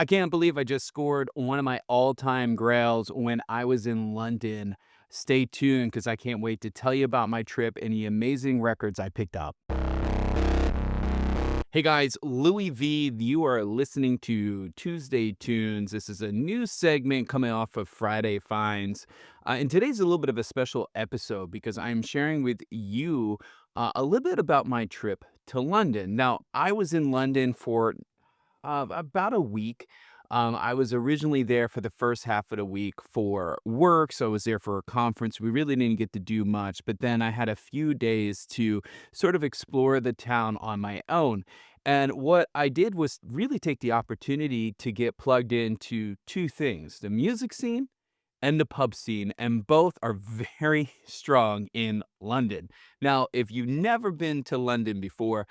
I can't believe I just scored one of my all-time grails when I was in London. Stay tuned because I can't wait to tell you about my trip and the amazing records I picked up. Hey guys, Louis V. You are listening to Tuesday Tunes. This is a new segment coming off of Friday Finds. And today's a little bit of a special episode because I'm sharing with you a little bit about my trip to London. Now, I was in London for about a week. I was originally there for the first half of the week for work, so I was there for a conference. We really didn't get to do much, but then I had a few days to sort of explore the town on my own. And what I did was really take the opportunity to get plugged into two things: the music scene and the pub scene, and both are very strong in London. Now, if you've never been to London before,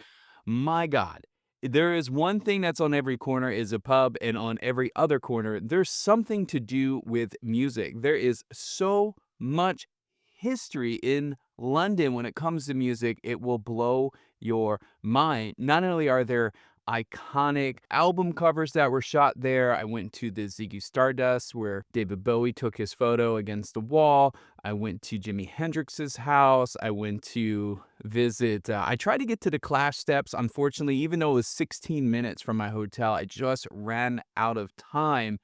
my God, there is one thing that's on every corner is a pub, and on every other corner, there's something to do with music. There is so much history in London when it comes to music, it will blow your mind. Not only are there iconic album covers that were shot there. I went to the Ziggy Stardust where David Bowie took his photo against the wall. I went to Jimi Hendrix's house. I went to visit. I tried to get to the Clash steps. Unfortunately, even though it was 16 minutes from my hotel, I just ran out of time.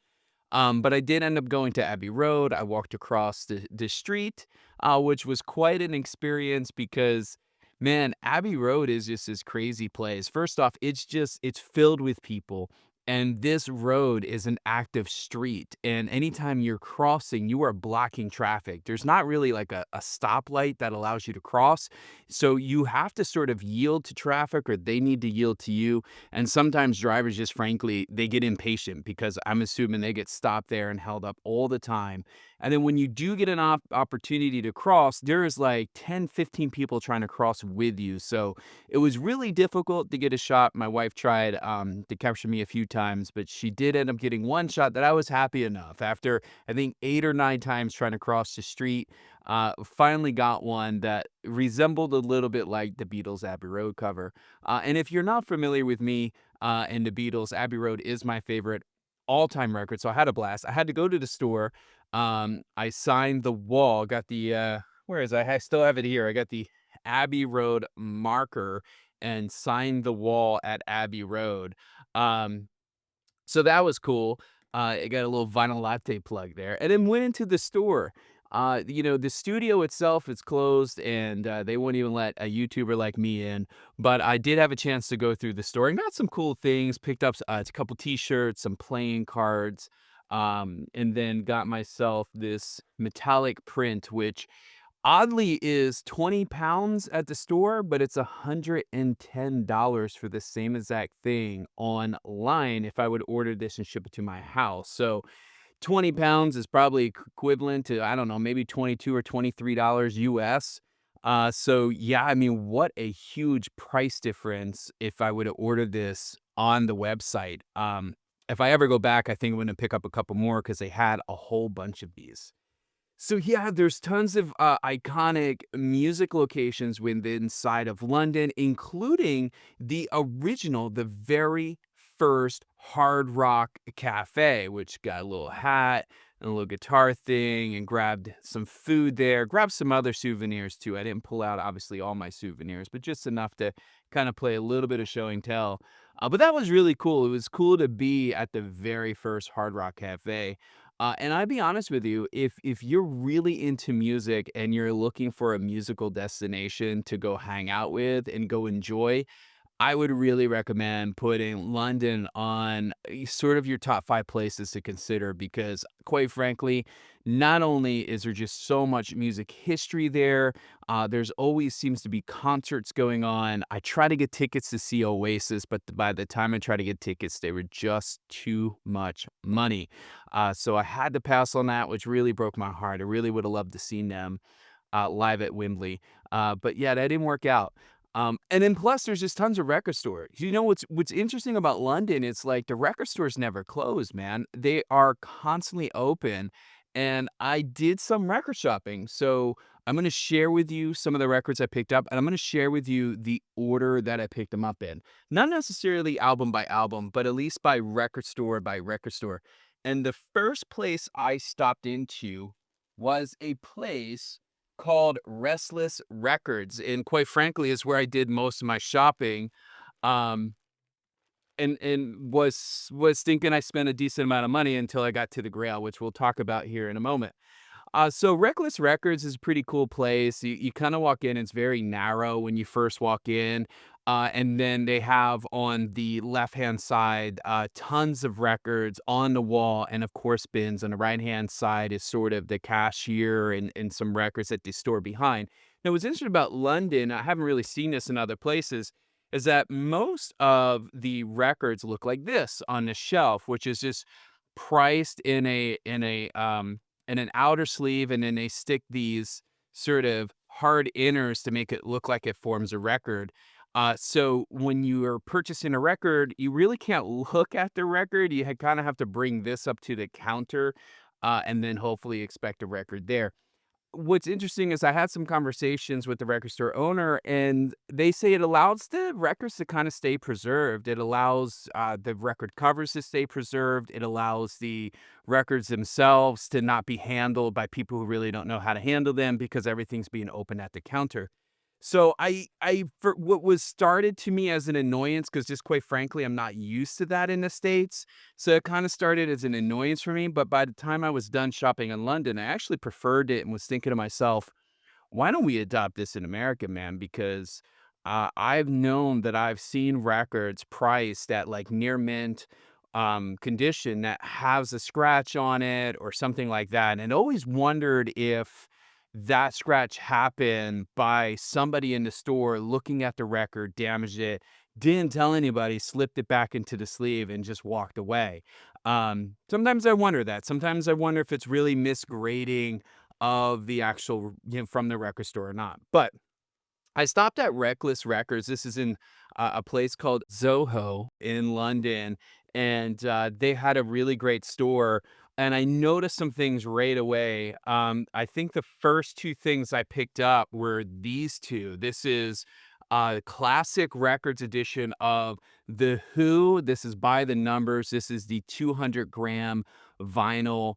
But I did end up going to Abbey Road. I walked across the street, which was quite an experience because, man, Abbey Road is just this crazy place. First off, it's filled with people. And this road is an active street. And anytime you're crossing, you are blocking traffic. There's not really like a stoplight that allows you to cross. So you have to sort of yield to traffic or they need to yield to you. And sometimes drivers just frankly, they get impatient because I'm assuming they get stopped there and held up all the time. And then when you do get an opportunity to cross, there is like 10, 15 people trying to cross with you. So it was really difficult to get a shot. My wife tried to capture me a few times, but she did end up getting one shot that I was happy enough. After I think 8 or 9 times trying to cross the street, finally got one that resembled a little bit like the Beatles Abbey Road cover. And if you're not familiar with me and the Beatles, Abbey Road is my favorite all-time record. So I had a blast. I had to go to the store. I signed the wall, got the where is I still have it here. I got the Abbey Road marker and signed the wall at Abbey Road. Um, so that was cool. I got a little vinyl latte plug there, and then went into the store. The studio itself is closed, and they won't even let a YouTuber like me in. But I did have a chance to go through the store and got some cool things. Picked up a couple T-shirts, some playing cards, and then got myself this metallic print, which oddly is 20 pounds at the store, but it's $110 for the same exact thing online if I would order this and ship it to my house. So 20 pounds is probably equivalent to, I don't know, maybe 22 or $23 US. So yeah, I mean, what a huge price difference if I would have ordered this on the website. If I ever go back, I think I'm going to pick up a couple more because they had a whole bunch of these. So yeah, there's tons of iconic music locations within inside of London, including the very first Hard Rock Cafe, which got a little hat and a little guitar thing, and grabbed some food there, grabbed some other souvenirs too. I didn't pull out obviously all my souvenirs, but just enough to kind of play a little bit of show and tell. But that was really cool. It was cool to be at the very first Hard Rock Cafe. And I'd be honest with you, if you're really into music and you're looking for a musical destination to go hang out with and go enjoy, I would really recommend putting London on sort of your top 5 places to consider because, quite frankly, not only is there just so much music history there, there's always seems to be concerts going on. I try to get tickets to see Oasis, but by the time I try to get tickets, they were just too much money. So I had to pass on that, which really broke my heart. I really would have loved to seen them live at Wembley. But yeah, that didn't work out. And then plus there's just tons of record stores. You know what's interesting about London, it's like the record stores never close, man. They are constantly open. and I did some record shopping. So I'm going to share with you some of the records I picked up, and I'm going to share with you the order that I picked them up in. Not necessarily album by album, but at least by record store. And the first place I stopped into was a place called Restless Records. And quite frankly, is where I did most of my shopping. Um, and was thinking I spent a decent amount of money until I got to the Grail, which we'll talk about here in a moment. So Reckless Records is a pretty cool place. You kind of walk in, it's very narrow when you first walk in. And then they have on the left-hand side tons of records on the wall, and of course bins. On the right-hand side is sort of the cashier and some records that they store behind. Now, what's interesting about London, I haven't really seen this in other places, is that most of the records look like this on the shelf, which is just priced in an outer sleeve, and then they stick these sort of hard inners to make it look like it forms a record. So when you are purchasing a record, you really can't look at the record. You kind of have to bring this up to the counter, and then hopefully expect a record there. What's interesting is I had some conversations with the record store owner, and they say it allows the records to kind of stay preserved. It allows the record covers to stay preserved. It allows the records themselves to not be handled by people who really don't know how to handle them because everything's being open at the counter. So for what was started to me as an annoyance, because just quite frankly, I'm not used to that in the States. So it kind of started as an annoyance for me. But by the time I was done shopping in London, I actually preferred it and was thinking to myself, why don't we adopt this in America, man? Because I've known that I've seen records priced at like near mint condition that has a scratch on it or something like that. And always wondered if that scratch happened by somebody in the store looking at the record, damaged it, didn't tell anybody, slipped it back into the sleeve, and just walked away. Sometimes I wonder that. Sometimes I wonder if it's really misgrading of the actual, from the record store or not. But I stopped at Reckless Records. This is in a place called Soho in London, and they had a really great store. And I noticed some things right away. I think the first two things I picked up were these two. This is a classic records edition of The Who. This is by the numbers. This is the 200-gram vinyl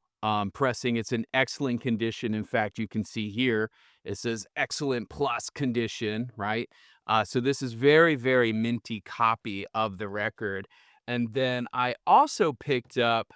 pressing. It's in excellent condition. In fact, you can see here it says excellent plus condition, right? So this is very, very minty copy of the record. And then I also picked up,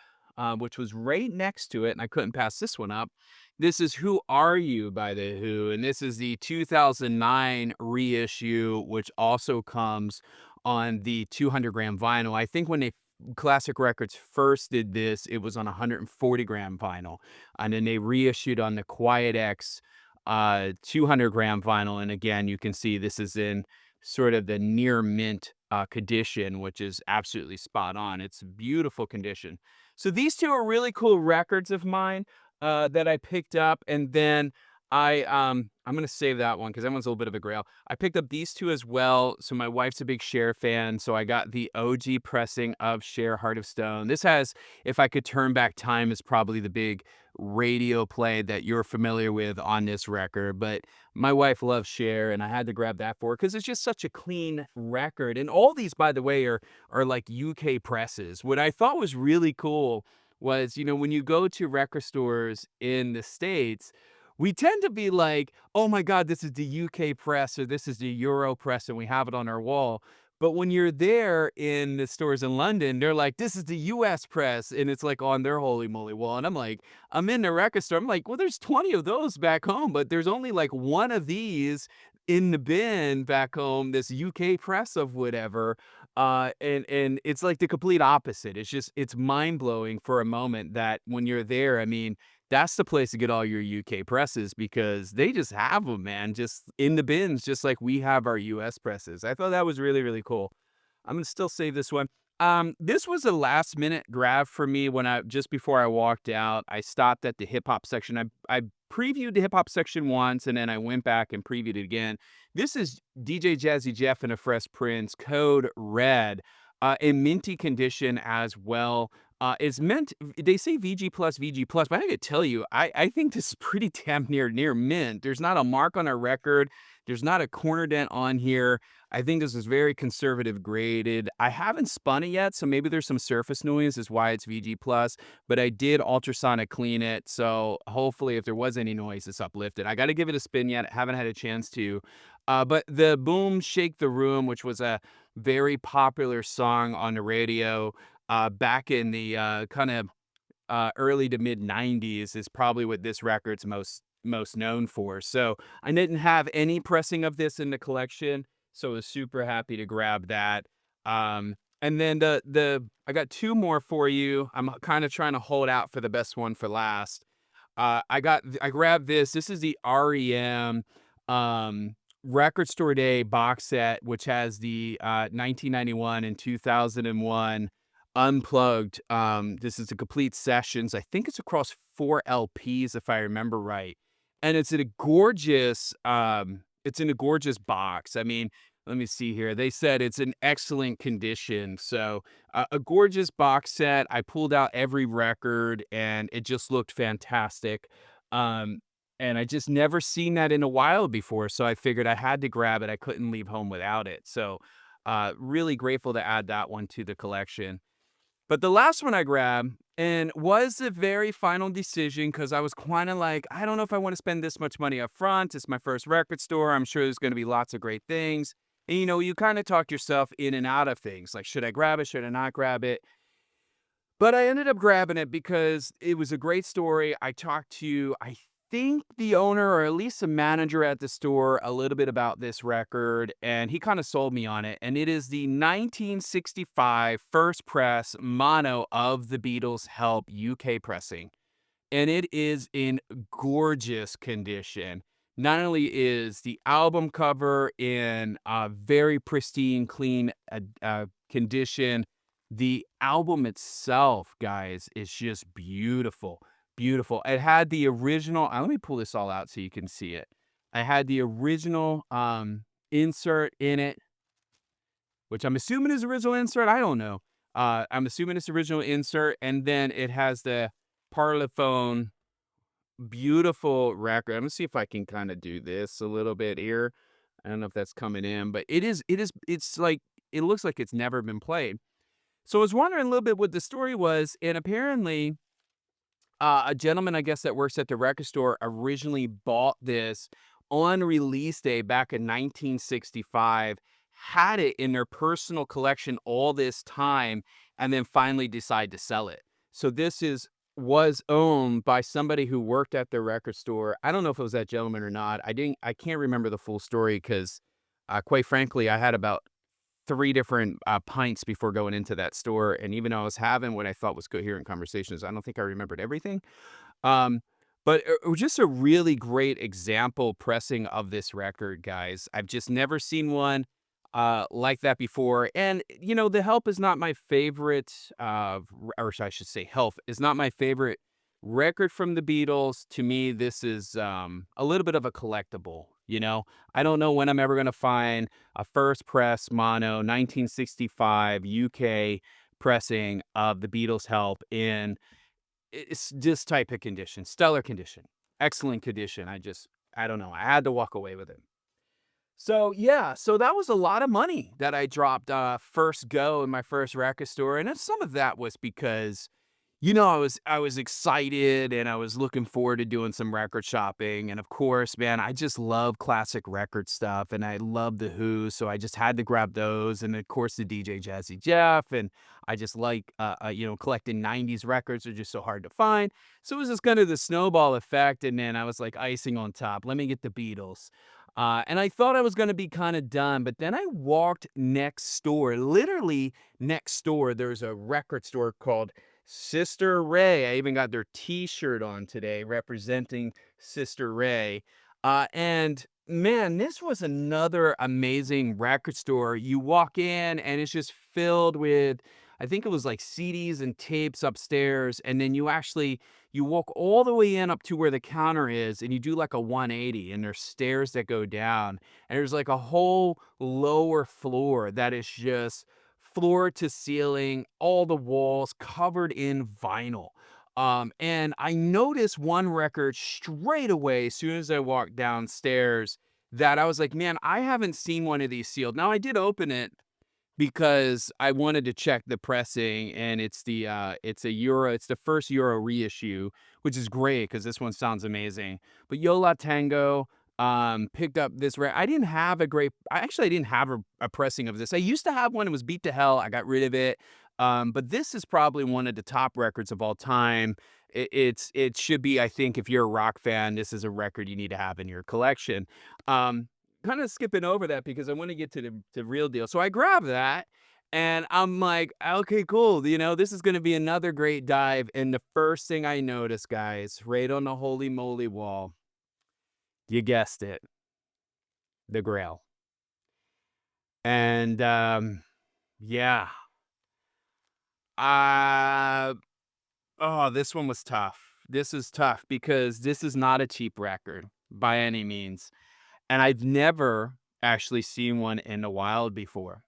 which was right next to it, and I couldn't pass this one up. This is Who Are You by The Who, and this is the 2009 reissue, which also comes on the 200-gram vinyl. I think when they Classic Records first did this, it was on 140-gram vinyl, and then they reissued on the Quiet X 200-gram vinyl. And again, you can see this is in sort of the near mint condition, which is absolutely spot on. It's beautiful condition. So these two are really cool records of mine that I picked up. And then I'm gonna save that one because that one's a little bit of a grail. I picked up these two as well. So my wife's a big Cher fan, so I got the OG pressing of Cher Heart of Stone. This has If I Could Turn Back Time is probably the big radio play that you're familiar with on this record. But my wife loves Cher, and I had to grab that for her because it's just such a clean record. And all these, by the way, are like UK presses. What I thought was really cool was, when you go to record stores in the States, we tend to be like, oh my God, this is the UK press or this is the Euro press, and we have it on our wall. But when you're there in the stores in London, they're like, this is the US press, and it's like on their holy moly wall. And I'm like, I'm in the record store. I'm like, well, there's 20 of those back home, but there's only like one of these in the bin back home, this UK press of whatever. And it's like the complete opposite. It's mind blowing for a moment that when you're there, I mean, that's the place to get all your UK presses because they just have them, man, just in the bins, just like we have our US presses. I thought that was really, really cool. I'm gonna still save this one. This was a last minute grab for me when just before I walked out. I stopped at the hip hop section. I previewed the hip hop section once, and then I went back and previewed it again. This is DJ Jazzy Jeff and a Fresh Prince, Code Red, in minty condition as well. It's meant they say VG plus, VG plus, but I gotta tell you, I think this is pretty damn near mint. There's not a mark on our record. There's not a corner dent on here. I think this is very conservative graded. I haven't spun it yet, so maybe there's some surface noise is why it's VG plus, but I did ultrasonic clean it, so hopefully if there was any noise, it's uplifted. I gotta give it a spin yet. I haven't had a chance to. But the Boom Shake the Room, which was a very popular song on the radio, back in the, kind of, early to mid '90s is probably what this record's most known for. So, I didn't have any pressing of this in the collection, so I was super happy to grab that. And then I got 2 more for you. I'm kinda trying to hold out for the best one for last. I grabbed this. This is the REM, um, Record Store Day box set, which has the, 1991 and 2001 Unplugged. This is a complete sessions. I think it's across 4 LPs, if I remember right, and it's in a gorgeous box. I mean, let me see here. They said it's in excellent condition, so a gorgeous box set. I pulled out every record, and it just looked fantastic. Um, and I just never seen that in a while before, so I figured I had to grab it. I couldn't leave home without it. So, really grateful to add that one to the collection. But the last one I grabbed and was the very final decision because I was kinda like, "I don't know if I wanna spend this much money up front. It's my first record store. I'm sure there's gonna be lots of great things." And, you kinda talk yourself in and out of things, like, "Should I grab it? Should I not grab it?" But I ended up grabbing it because it was a great story. I talked to, I think, the owner or at least the manager at the store a little bit about this record, and he kind of sold me on it. And it is the 1965 first press mono of the Beatles Help UK pressing, and it is in gorgeous condition. Not only is the album cover in very pristine, clean condition, the album itself, guys, is just beautiful, beautiful. It had the original. Let me pull this all out so you can see it. I had the original insert in it, which I'm assuming is original insert. I don't know. I'm assuming it's original insert, and then it has the Parlophone. Beautiful record. I'm gonna see if I can kinda do this a little bit here. I don't know if that's coming in, but it's like it looks like it's never been played. So I was wondering a little bit what the story was, and apparently a gentleman, I guess, that works at the record store originally bought this on release day back in 1965, had it in their personal collection all this time, and then finally decided to sell it. So this is was owned by somebody who worked at the record store. I don't know if it was that gentleman or not. I can't remember the full story because, quite frankly, I had about 3 different, pints before going into that store, and even though I was having what I thought was coherent conversations, I don't think I remembered everything. Um, but it was just a really great example pressing of this record, guys. I've just never seen one, like that before, and, The Help is not my favorite, or I should say Help is not my favorite record from the Beatles. To me, this is, a little bit of a collectible, you know? I don't know when I'm ever gonna find a first press mono 1965 UK pressing of the Beatles Help in it's this type of condition, stellar condition, excellent condition. I don't know. I had to walk away with it. So yeah, so that was a lot of money that I dropped first go in my first record store, and then some of that was because I was excited and I was looking forward to doing some record shopping. And of course, man, I just love classic record stuff and I love the Who. So I just had to grab those. And of course, the DJ Jazzy Jeff. And I just like, collecting 90s records are just so hard to find. So it was just kind of the snowball effect. And then I was like icing on top. Let me get the Beatles. And I thought I was going to be kind of done, but then I walked next door, literally next door. There's a record store called Sister Ray. I even got their T-shirt on today representing Sister Ray. And man, this was another amazing record store. You walk in and it's just filled with, I think it was like CDs and tapes upstairs, and then you walk all the way in up to where the counter is, and you do like a 180, and there's stairs that go down, and there's like a whole lower floor that is just floor to ceiling, all the walls covered in vinyl. And I noticed one record straight away as soon as I walked downstairs that I was like, man, I haven't seen one of these sealed. Now I did open it because I wanted to check the pressing, and it's a Euro, it's the first Euro reissue, which is great because this one sounds amazing. But Yo La Tango, picked up this I didn't have a great I didn't have a pressing of this. I used to have one, it was beat to hell, I got rid of it. But this is probably one of the top records of all time. It should be, I think, if you're a rock fan, this is a record you need to have in your collection. Um, Kind of skipping over that because I want to get to the real deal. So I grab that and I'm like, okay, cool. This is going to be another great dive. And the first thing I notice, guys, right on the holy moly wall, you guessed it, the Grail. And yeah, uh, oh, this one was tough. This is tough because this is not a cheap record by any means. And I've never actually seen one in the wild before.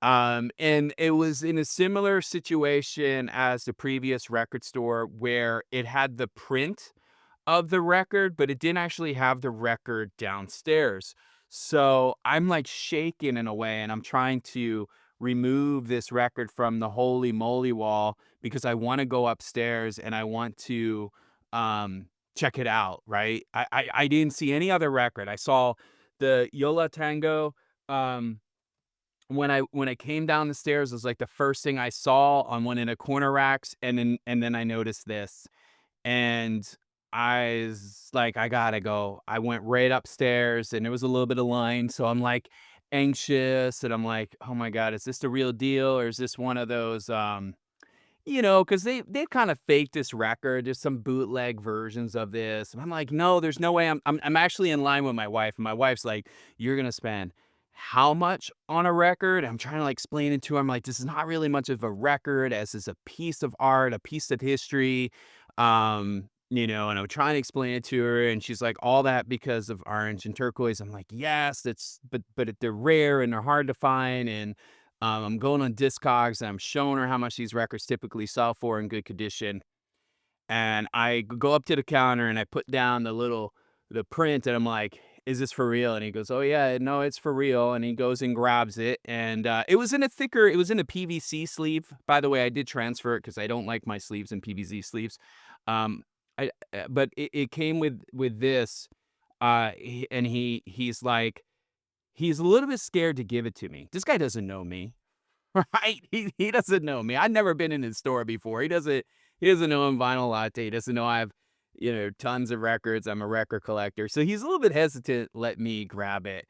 And it was in a similar situation as the previous record store where it had the print of the record, but it didn't actually have the record downstairs. So I'm like shaking in a way, and I'm trying to remove this record from the holy moly wall because I want to go upstairs and I want to check it out. Right? I didn't see any other record. I saw the Yola Tango. When I came down the stairs, it was like the first thing I saw on one of the corner racks, and then I noticed this, and I was like, "I gotta go." I went right upstairs, and there was a little bit of line, so I'm, like, anxious, and I'm like, "Oh my god, is this the real deal, or is this one of those, 'cause they kinda faked this record, there's some bootleg versions of this, and I'm like, "No, there's no way." I'm actually in line with my wife, and my wife's like, "You're gonna spend how much on a record?" I'm trying to, like, explain it to her, I'm like, "This is not really much of a record, as is a piece of art, a piece of history," and I'm trying to explain it to her, and she's like, "All that because of orange and turquoise." I'm like, "Yes, it's they're rare and they're hard to find," and I'm going on Discogs, and I'm showing her how much these records typically sell for in good condition. And I go up to the counter and I put down the print, and I'm like, "Is this for real?" And he goes, "Oh yeah, no, it's for real." And he goes and grabs it, and it was in a PVC sleeve. By the way, I did transfer it because I don't like my sleeves in PVC sleeves. Um, but it came with this, and he's a little bit scared to give it to me. This guy doesn't know me. Right? He doesn't know me. I've never been in his store before. He doesn't know I'm Vinyl Latte. He doesn't know I have, tons of records. I'm a record collector. So he's a little bit hesitant, let me grab it.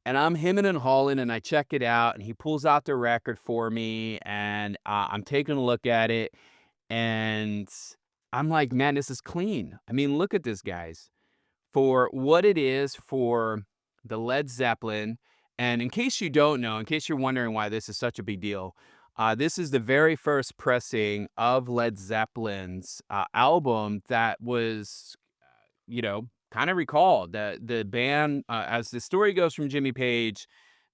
And I'm hemming and hawing, and I check it out, and he pulls out the record for me, and I'm taking a look at it, and I'm like, man, this is clean. I mean, look at this, guys, for what it is for the Led Zeppelin. And in case you don't know, in case you're wondering why this is such a big deal, this is the very first pressing of Led Zeppelin's album that was, kind of recalled. The band, as the story goes from Jimmy Page,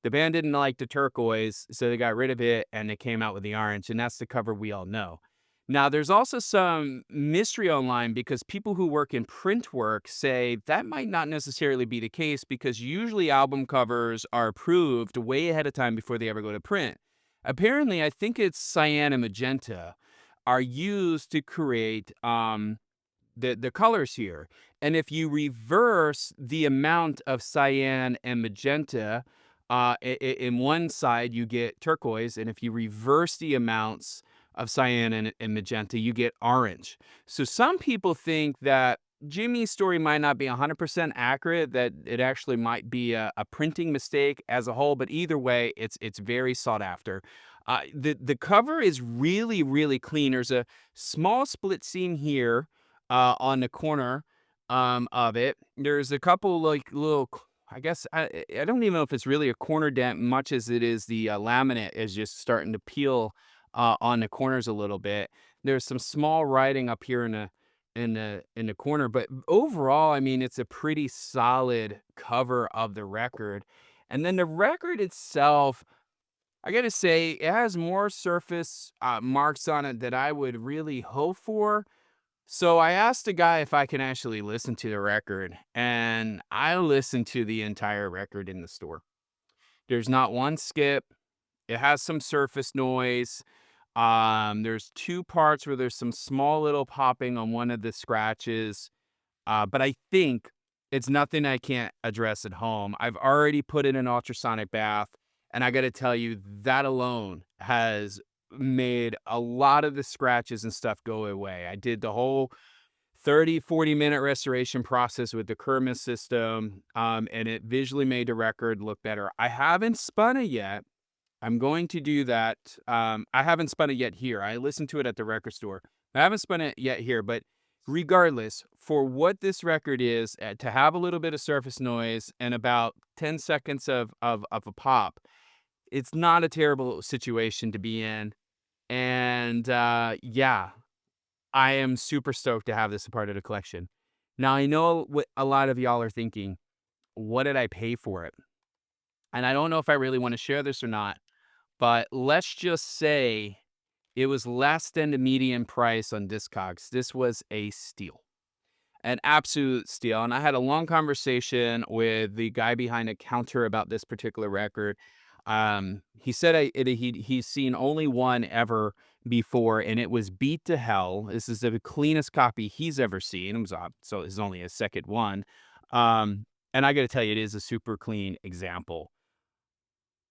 the band didn't like the turquoise, so they got rid of it and they came out with the orange, and that's the cover we all know. Now, there's also some mystery online because people who work in print work say that might not necessarily be the case because usually album covers are approved way ahead of time before they ever go to print. Apparently, I think it's cyan and magenta are used to create the colors here. And if you reverse the amount of cyan and magenta, in one side you get turquoise, and if you reverse the amounts of cyan and magenta, you get orange. So some people think that Jimmy's story might not be 100% accurate, that it actually might be a printing mistake as a whole, but either way, it's very sought after. The cover is really, really clean. There's a small split seam here on the corner of it. There's a couple like little, I guess I don't even know if it's really a corner dent, much as it is the laminate is just starting to peel on the corners a little bit. There's some small writing up here in the corner, but overall, I mean, it's a pretty solid cover of the record. And then the record itself, I gotta say, it has more surface marks on it that I would really hope for. So I asked the guy if I can actually listen to the record, and I listened to the entire record in the store. There's not one skip. It has some surface noise. There's two parts where there's some small little popping on one of the scratches. But I think it's nothing I can't address at home. I've already put in an ultrasonic bath, and I got to tell you, that alone has made a lot of the scratches and stuff go away. I did the whole 30-40 minute restoration process with the Kermis system, and it visually made the record look better. I haven't spun it yet. I'm going to do that. I haven't spun it yet here. I listened to it at the record store. I haven't spun it yet here, but regardless, for what this record is, to have a little bit of surface noise and about 10 seconds of a pop, it's not a terrible situation to be in. And yeah, I am super stoked to have this a part of the collection. Now, I know what a lot of y'all are thinking. What did I pay for it? And I don't know if I really want to share this or not, but let's just say it was less than the median price on Discogs. This was a steal, an absolute steal. And I had a long conversation with the guy behind the counter about this particular record. He said he's seen only one ever before, and it was Beat to Hell. This is the cleanest copy he's ever seen. It was so it's only a second one. Um, and I got to tell you, it is a super clean example.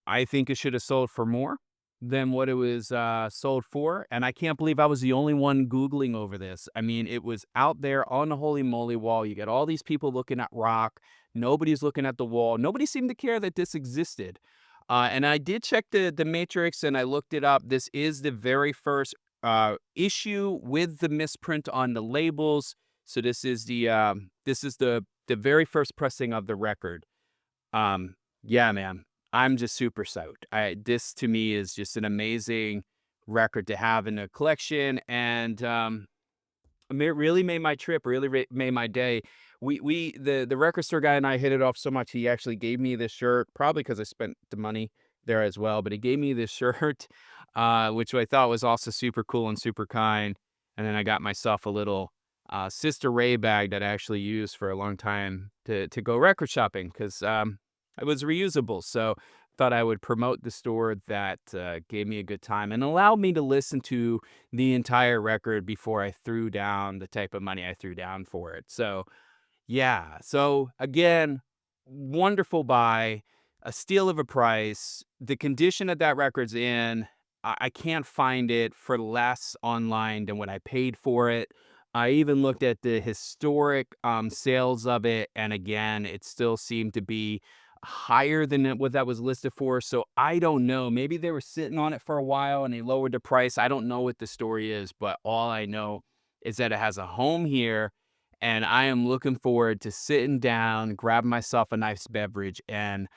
I think it should have sold for more than what it was sold for, and I can't believe I was the only one Googling over this. I mean, it was out there on the holy moly wall. You get all these people looking at rock. Nobody's looking at the wall. Nobody seemed to care that this existed. And I did check the matrix, and I looked it up. This is the very first issue with the misprint on the labels. So this is the very first pressing of the record. Yeah, man, I'm just super stoked. This to me is just an amazing record to have in a collection, and it really made my trip, really made my day. The record store guy and I hit it off so much. He actually gave me this shirt, probably because I spent the money there as well. But he gave me this shirt, which I thought was also super cool and super kind. And then I got myself a little Sister Ray bag that I actually used for a long time to go record shopping because it was reusable. So thought I would promote the store that gave me a good time and allowed me to listen to the entire record before I threw down the type of money I threw down for it. So, yeah. So, again, wonderful buy, a steal of a price. The condition that record's in, I can't find it for less online than what I paid for it. I even looked at the historic sales of it, and again, it still seemed to be higher than what that was listed for. So I don't know. Maybe they were sitting on it for a while and they lowered the price. I don't know what the story is, but all I know is that it has a home here. And I am looking forward to sitting down, grab myself a nice beverage, and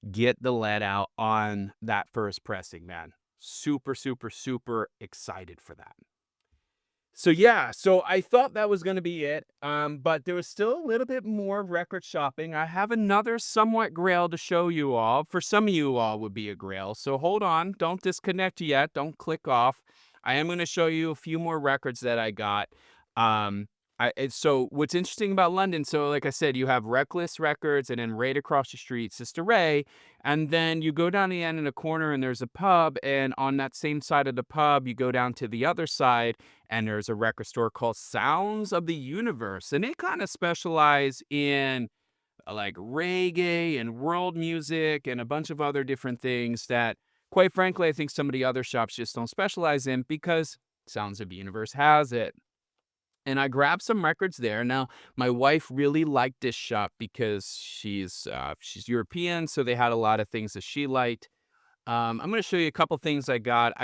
get the lead out on that first pressing, man. Super, super, super excited for that. So yeah, so I thought that was gonna be it, but there was still a little bit more record shopping. I have another somewhat Grail to show you all. For some of you all would be a Grail, so hold on, don't disconnect yet, don't click off. I am gonna show you a few more records that I got. So what's interesting about London, so like I said, you have Reckless Records, and then right across the street, Sister Ray, and then you go down the end in a corner and there's a pub, and on that same side of the pub, you go down to the other side and there's a record store called Sounds of the Universe, and they kind of specialize in like reggae and world music and a bunch of other different things that, quite frankly, I think some of the other shops just don't specialize in because Sounds of the Universe has it. And I grabbed some records there. Now, my wife really liked this shop because she's European, so they had a lot of things that she liked. I'm gonna show you a couple things I got.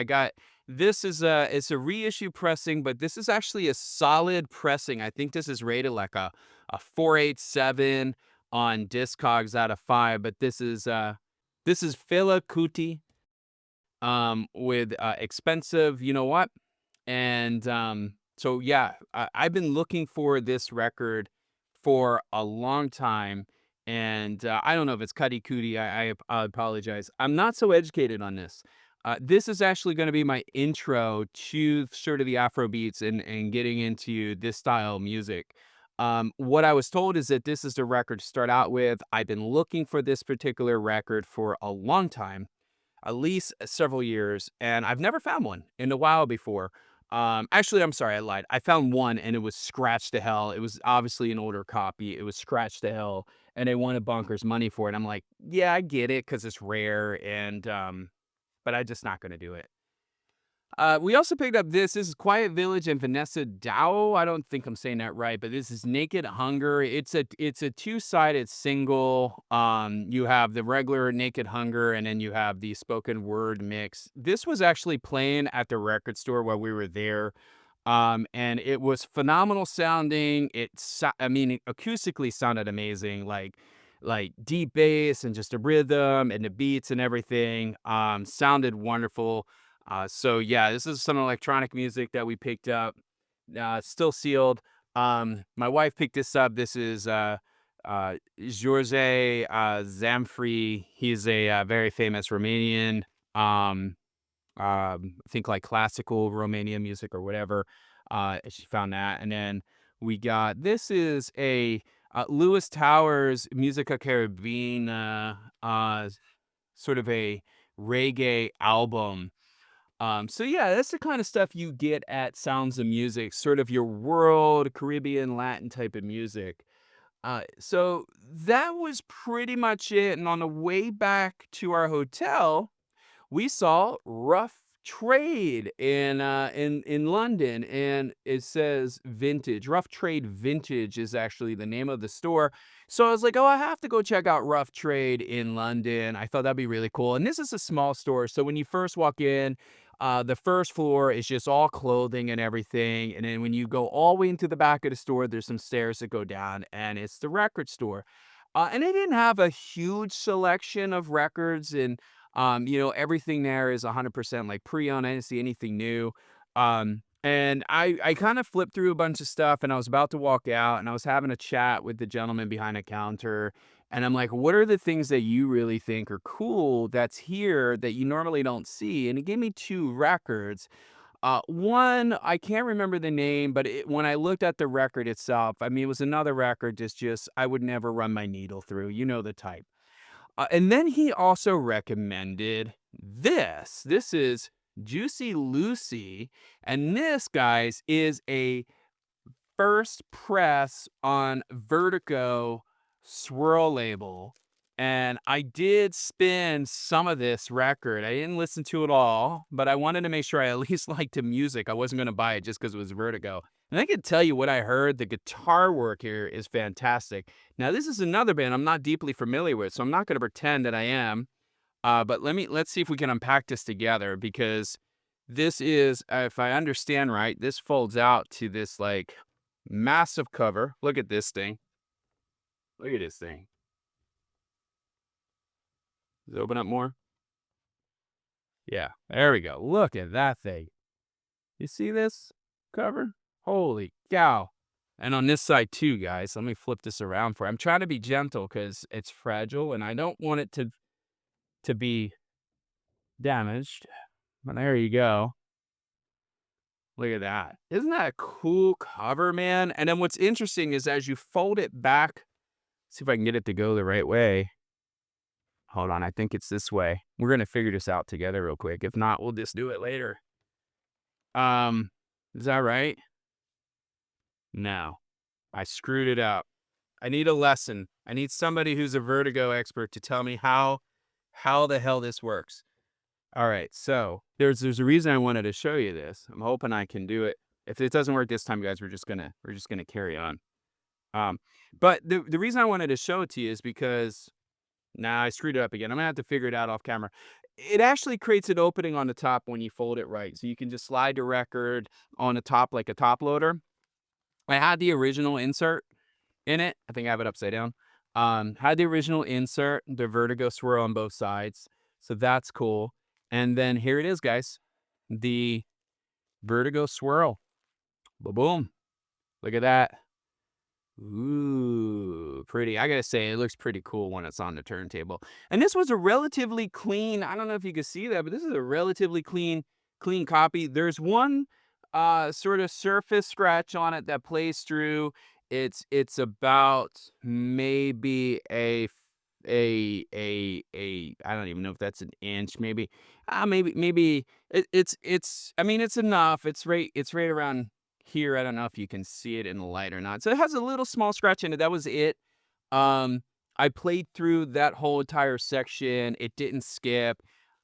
This is it's a reissue pressing, but this is actually a solid pressing. I think this is rated like a 4.87 on Discogs out of 5, but this is Fela Kuti with expensive, you know what? And so yeah, I've been looking for this record for a long time, and I don't know if it's Cuddy Cootie. I apologize. I'm not so educated on this. This is actually going to be my intro to sort of the Afro beats and getting into this style of music. What I was told is that this is the record to start out with. I've been looking for this particular record for a long time, at least several years, and I've never found one in a while before. Actually, I'm sorry, I lied. I found one and it was scratched to hell. It was obviously an older copy. It was scratched to hell, and they wanted bonkers money for it. I'm like, yeah, I get it because it's rare, and but I'm just not gonna do it. We also picked up this is Quiet Village and Vanessa Dow. I don't think I'm saying that right, but this is Naked Hunger. It's a two-sided single. You have the regular Naked Hunger, and then you have the spoken word mix. This was actually playing at the record store while we were there. And it was phenomenal sounding. I mean, it acoustically sounded amazing, like deep bass and just a rhythm and the beats and everything. Sounded wonderful. So yeah, this is some electronic music that we picked up. Still sealed. My wife picked this up. This is George Zamfri. He's a very famous Romanian. Um, I think like classical Romanian music or whatever. She found that, and then we got this is a Lewis Towers Musica Caribbeana, sort of a reggae album. So yeah, that's the kind of stuff you get at Sounds of Music, sort of your world Caribbean Latin type of music. So that was pretty much it. And on the way back to our hotel, we saw Rough Trade in London, and it says vintage. Rough Trade Vintage is actually the name of the store. So I was like, oh, I have to go check out Rough Trade in London. I thought that'd be really cool. And this is a small store, so when you first walk in, the first floor is just all clothing and everything. And then when you go all the way into the back of the store, there's some stairs that go down, and it's the record store. And they didn't have a huge selection of records, and everything there is 100% like pre-owned. I didn't see anything new. And I kind of flipped through a bunch of stuff, and I was about to walk out, and I was having a chat with the gentleman behind the counter, and I'm like, "What are the things that you really think are cool that's here that you normally don't see?" And he gave me two records. One, I can't remember the name, but when I looked at the record itself, I mean, it was another record just I would never run my needle through. You know the type. And then he also recommended this. This is Juicy Lucy, and this, guys, is a first press on Vertigo Swirl label. And I did spin some of this record. I didn't listen to it all, but I wanted to make sure I at least liked the music. I wasn't going to buy it just because it was Vertigo. And I can tell you what I heard. The guitar work here is fantastic. Now, this is another band I'm not deeply familiar with, so I'm not going to pretend that I am. But let's see if we can unpack this together, because this is, if I understand right, this folds out to this like massive cover. Look at this thing. Look at this thing. Does it open up more? Yeah, there we go. Look at that thing. You see this cover? Holy cow. And on this side too, guys, let me flip this around for you. I'm trying to be gentle because it's fragile and I don't want it to be damaged. But there you go. Look at that. Isn't that a cool cover, man? And then what's interesting is as you fold it back, see if I can get it to go the right way. Hold on, I think it's this way. We're gonna figure this out together real quick. If not, we'll just do it later. Um, is that right? No, I screwed it up. I need a lesson. I need somebody who's a Vertigo expert to tell me how the hell this works. All right, so there's a reason I wanted to show you this. I'm hoping I can do it. If it doesn't work this time, guys, we're just gonna carry on. Um, but the reason I wanted to show it to you is because nah, I screwed it up again. I'm gonna have to figure it out off camera. It actually creates an opening on the top when you fold it right, so you can just slide the record on the top like a top loader. I had the original insert in it. I think I have it upside down. Had the original insert, the Vertigo swirl on both sides, so that's cool. And then here it is, guys, the Vertigo swirl. Boom. Look at that. Ooh, pretty. I gotta say, it looks pretty cool when it's on the turntable. And this was a relatively clean. I don't know if you can see that, but this is a relatively clean copy. There's one sort of surface scratch on it that plays through. It's about maybe a I don't even know if that's an inch, maybe. Maybe it's I mean, it's enough. It's right around here. I don't know if you can see it in the light or not. So it has a little small scratch in it. That was it. Um, I played through that whole entire section. It didn't skip.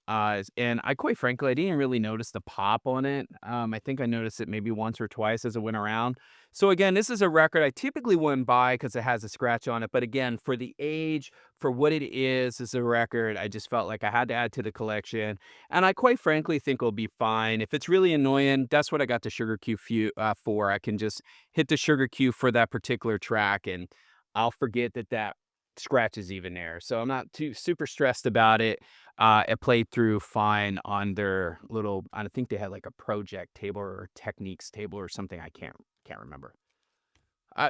And I quite frankly, I didn't really notice the pop on it. I think I noticed it maybe once or twice as it went around. So again, this is a record I typically wouldn't buy because it has a scratch on it. But again, for the age, for what it is as a record, I just felt like I had to add to the collection. And I quite frankly think it'll be fine. If it's really annoying, that's what I got the sugar cue for. I can just hit the sugar cue for that particular track and I'll forget that that scratch is even there. So I'm not too super stressed about it. It played through fine on their little, I think they had like a project table or techniques table or something. I can't remember.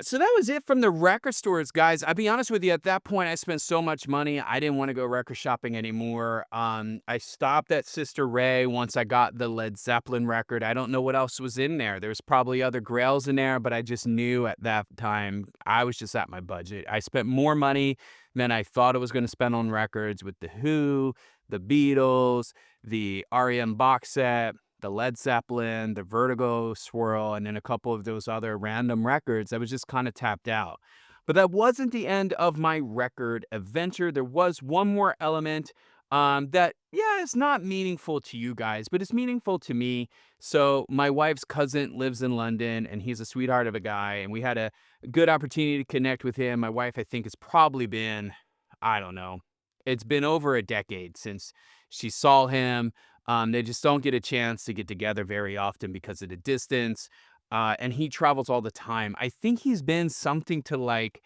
So that was it from the record stores, guys. I'll be honest with you, at that point, I spent so much money, I didn't want to go record shopping anymore. I stopped at Sister Ray once I got the Led Zeppelin record. I don't know what else was in there. There's probably other Grails in there, but I just knew at that time I was just at my budget. I spent more money than I thought I was going to spend on records with The Who, the Beatles, the REM box set, the Led Zeppelin, the Vertigo Swirl, and then a couple of those other random records. I was just kind of tapped out. But that wasn't the end of my record adventure. There was one more element that, yeah, it's not meaningful to you guys, but it's meaningful to me. So my wife's cousin lives in London, and he's a sweetheart of a guy, and we had a good opportunity to connect with him. My wife, I think, has probably been, I don't know, it's been over a decade since she saw him. They just don't get a chance to get together very often because of the distance. And he travels all the time. I think he's been something to like,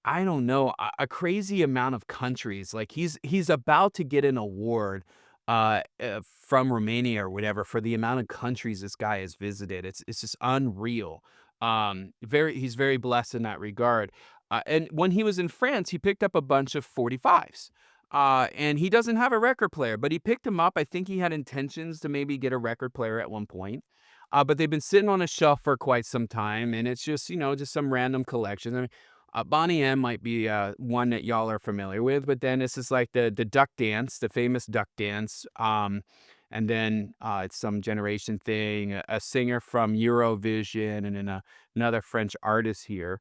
I don't know, a crazy amount of countries. Like he's about to get an award from Romania or whatever for the amount of countries this guy has visited. It's just unreal. He's very blessed in that regard. And when he was in France, he picked up a bunch of 45s. And he doesn't have a record player, but he picked them up. I think he had intentions to maybe get a record player at one point. But they've been sitting on a shelf for quite some time, and it's just, just some random collection. I mean, Bonnie M might be one that y'all are familiar with, but then this is like the duck dance, the famous duck dance. And then it's some generation thing, a singer from Eurovision, and then another French artist here.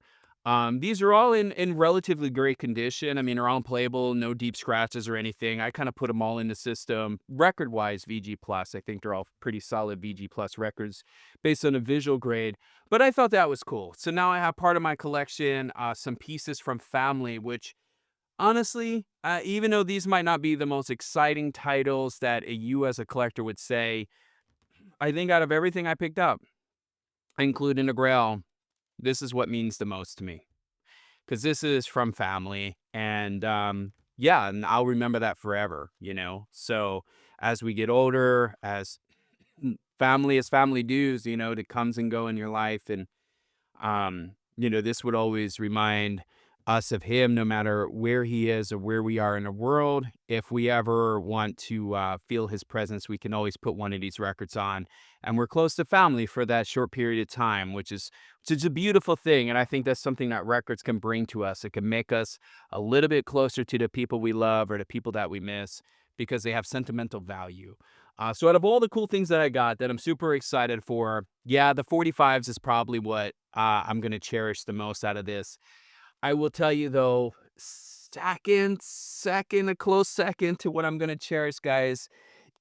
These are all in relatively great condition. I mean, they're all playable, no deep scratches or anything. I kind of put them all in the system. Record-wise, VG Plus. I think they're all pretty solid VG Plus records based on a visual grade. But I thought that was cool. So now I have part of my collection, some pieces from family, which honestly, even though these might not be the most exciting titles that you as a collector would say, I think out of everything I picked up, including the Grail, this is what means the most to me. Because this is from family, and, yeah, and I'll remember that forever. So, as we get older, family as family dues, that comes and go in your life, and this would always remind us of him no matter where he is or where we are in the world. If we ever want to feel his presence, we can always put one of these records on. And we're close to family for that short period of time, which is a beautiful thing. And I think that's something that records can bring to us. It can make us a little bit closer to the people we love or the people that we miss because they have sentimental value. So out of all the cool things that I got that I'm super excited for, yeah, the 45s is probably what I'm going to cherish the most out of this. I will tell you though, a close second to what I'm gonna cherish, guys,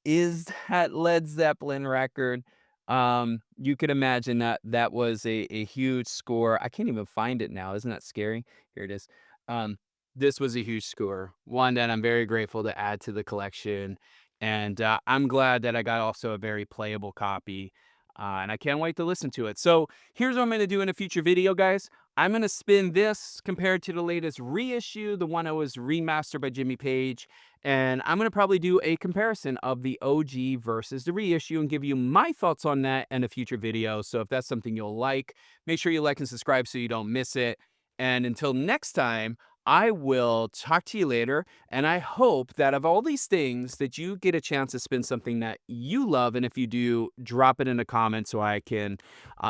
is that Led Zeppelin record. You could imagine that that was a huge score. I can't even find it now. Isn't that scary? Here it is. Um, this was a huge score, one that I'm very grateful to add to the collection, and I'm glad that I got also a very playable copy. And I can't wait to listen to it. So here's what I'm going to do in a future video, guys. I'm going to spin this compared to the latest reissue, the one that was remastered by Jimmy Page. And I'm going to probably do a comparison of the OG versus the reissue and give you my thoughts on that in a future video. So if that's something you'll like, make sure you like and subscribe so you don't miss it. And until next time, I will talk to you later. And I hope that of all these things that you get a chance to spin something that you love. And if you do, drop it in the comments so I can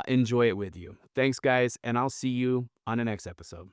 enjoy it with you. Thanks, guys. And I'll see you on the next episode.